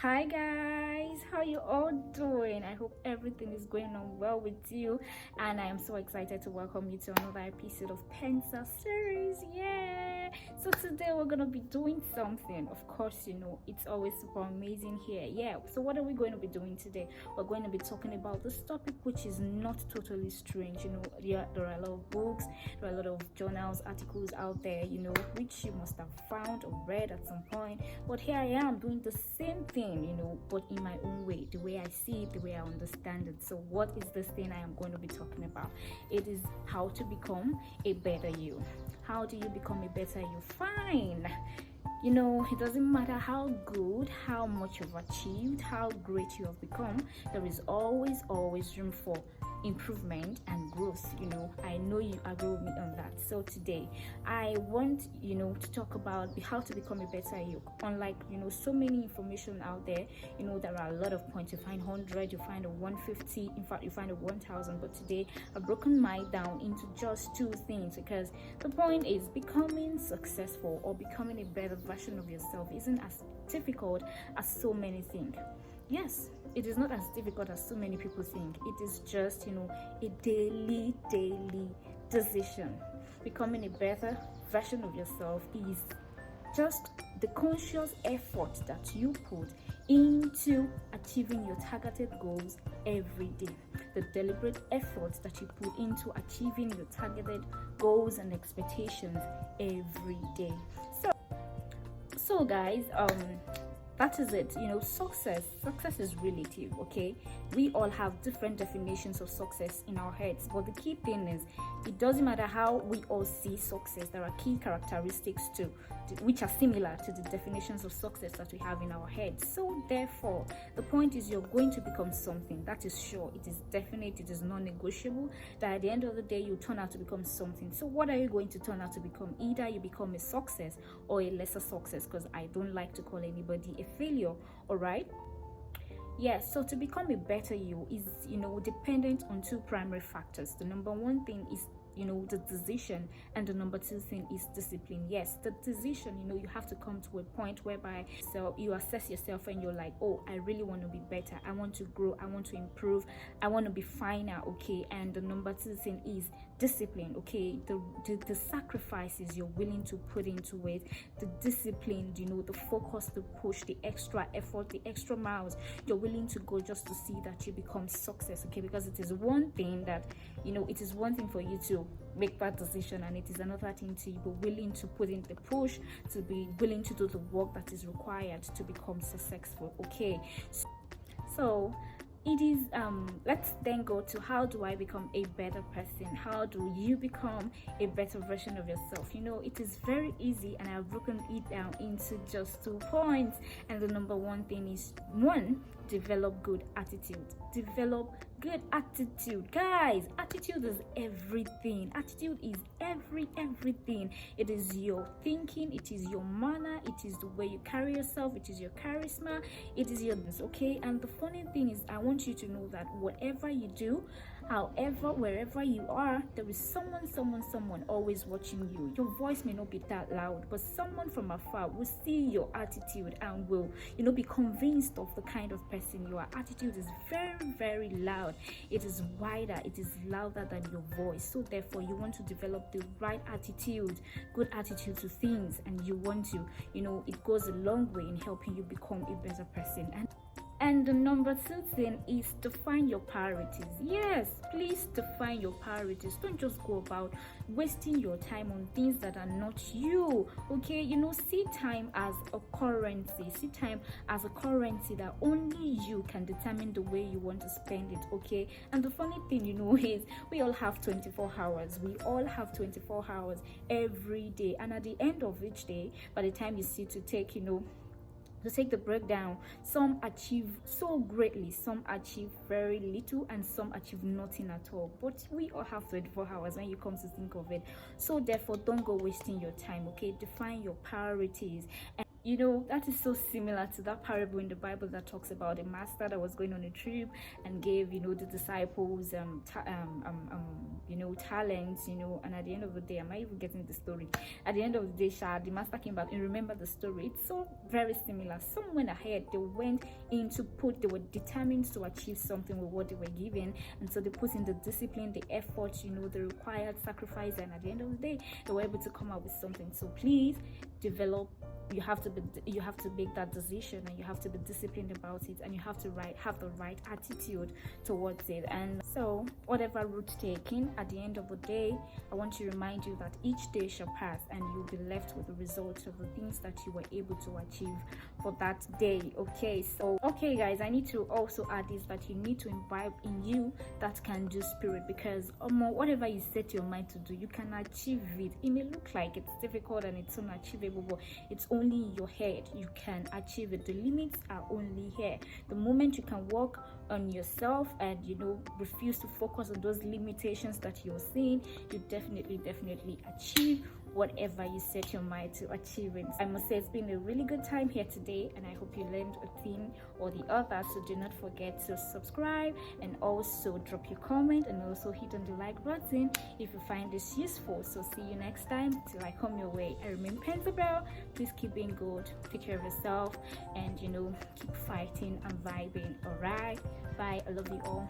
Hi guys, how you all doing? I hope everything is going on well with you, and I am so excited to welcome you to another episode of Pencil series. Yeah, so today we're gonna be doing something. Of course, it's always super amazing here. Yeah, so what are we going to be doing today? We're going to be talking about this topic, which is not totally strange. There are a lot of books, there are a lot of journals, articles out there, which you must have found or read at some point, but here I am doing the same thing, but in my own way, the way I see it, the way I understand it. So what is this thing I am going to be talking about? It is how to become a better you. How do you become a better you? Fine. It doesn't matter how good, how much you've achieved, how great you have become, there is always room for improvement and growth. I know you agree with me on that. So today I want to talk about how to become a better you. Unlike so many information out there, there are a lot of points. You find 100, you find a 150, in fact you find a 1000, but today I've broken mine down into just two things, because the point is becoming successful or becoming a better version of yourself isn't as difficult as so many think. Yes, it is not as difficult as so many people think. It is just, a daily decision. Becoming a better version of yourself is just the conscious effort that you put into achieving your targeted goals every day. The deliberate effort that you put into achieving your targeted goals and expectations every day. So guys, that is it. Success is relative. Okay, we all have different definitions of success in our heads, but the key thing is it doesn't matter how we all see success. There are key characteristics too, which are similar to the definitions of success that we have in our heads. So therefore, the point is you're going to become something. That is sure. It is definite. It is non-negotiable that at the end of the day you turn out to become something. So what are you going to turn out to become? Either you become a success or a lesser success, because I don't like to call anybody a failure. All right. Yes, so to become a better you is dependent on two primary factors. The number one thing is the decision, and the number two thing is discipline. Yes, the decision, you have to come to a point whereby you assess yourself and you're like, oh, I really want to be better, I want to grow, I want to improve, I want to be finer. Okay, and the number two thing is discipline. Okay, the sacrifices you're willing to put into it, the discipline, the focus, the push, the extra effort, the extra miles you're willing to go just to see that you become success. Okay, because it is one thing for you to make that decision, and it is another thing to be willing to put in the push, to be willing to do the work that is required to become successful. Okay, so it is let's then go to how do I become a better person. How do you become a better version of yourself? It is very easy, and I've broken it down into just 2 points. And the number one thing is, one, develop good attitude. Develop good attitude. Guys, attitude is everything. Attitude is everything. It is your thinking, it is your manner, it is the way you carry yourself, it is your charisma, it is your okay. And the funny thing is, I want you to know that whatever you do, however, wherever you are, there is someone always watching you. Your voice may not be that loud, but someone from afar will see your attitude and will be convinced of the kind of person you are. Attitude is very loud. It is wider, it is louder than your voice. So therefore, you want to develop the right attitude, good attitude to things, and you want to it goes a long way in helping you become a better person. And the number two thing is define your priorities. Yes, please define your priorities. Don't just go about wasting your time on things that are not you. Okay, see time as a currency. See time as a currency that only you can determine the way you want to spend it. Okay, and the funny thing, is we all have 24 hours. We all have 24 hours every day, and at the end of each day, by the time you see to take the breakdown, some achieve so greatly, some achieve very little, and some achieve nothing at all. But we all have 24 hours when you come to think of it. So therefore, don't go wasting your time. Okay, define your priorities. you know, that is so similar to that parable in the Bible that talks about a master that was going on a trip and gave, you know, the disciples you know, talents, you know, and at the end of the day, am I even getting the story? At the end of the day, the master came back and remember the story. It's so very similar. Some went ahead, they went in to they were determined to achieve something with what they were given, and so they put in the discipline, the effort, you know, the required sacrifice, and at the end of the day, they were able to come up with something. So please develop. You have to make that decision, and you have to be disciplined about it, and you have to have the right attitude towards it. And so whatever route taken, at the end of the day, I want to remind you that each day shall pass and you'll be left with the results of the things that you were able to achieve for that day. Okay, so okay guys, I need to also add this, that you need to imbibe in you that can do spirit, because whatever you set your mind to do, you can achieve it. It may look like it's difficult and it's unachievable, but it's only in your head. You can achieve it. The limits are only here. The moment you can work on yourself and, you know, refuse to focus on those limitations that you're seeing, you definitely achieve whatever you set your mind to achieving. I must say it's been a really good time here today, and I hope you learned a thing or the other. So do not forget to subscribe, and also drop your comment, and also hit on the like button if you find this useful. So see you next time till I come your way. I remain Pensabel. Please keep being good, take care of yourself, and, you know, keep fighting and vibing. All right, bye. I love you all.